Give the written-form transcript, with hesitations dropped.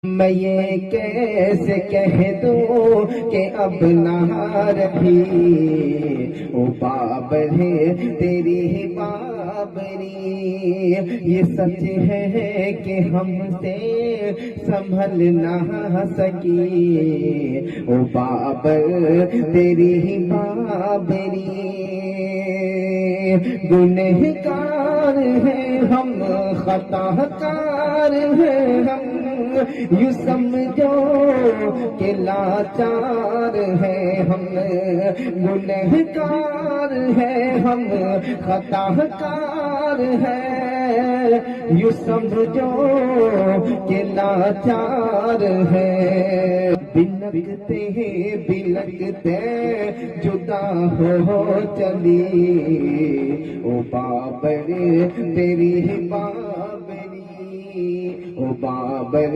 میں یہ کیسے کہہ دوں کہ اب نہ رہی او بابر ہے تیری ہی بابری، یہ سچ ہے کہ ہم سے سنبھل نہ سکی او بابر تیری ہی بابری، گنہگار ہیں ہم، خطا کار ہیں ہم، یوں سمجھو کہ لاچار ہیں ہم، گنہگار ہیں ہم، خطا کار ہیں، یوں سمجھو کہ لاچار ہیں، بلکتے بلکتے جدا ہو چلی او بابر تیری بابری او بابر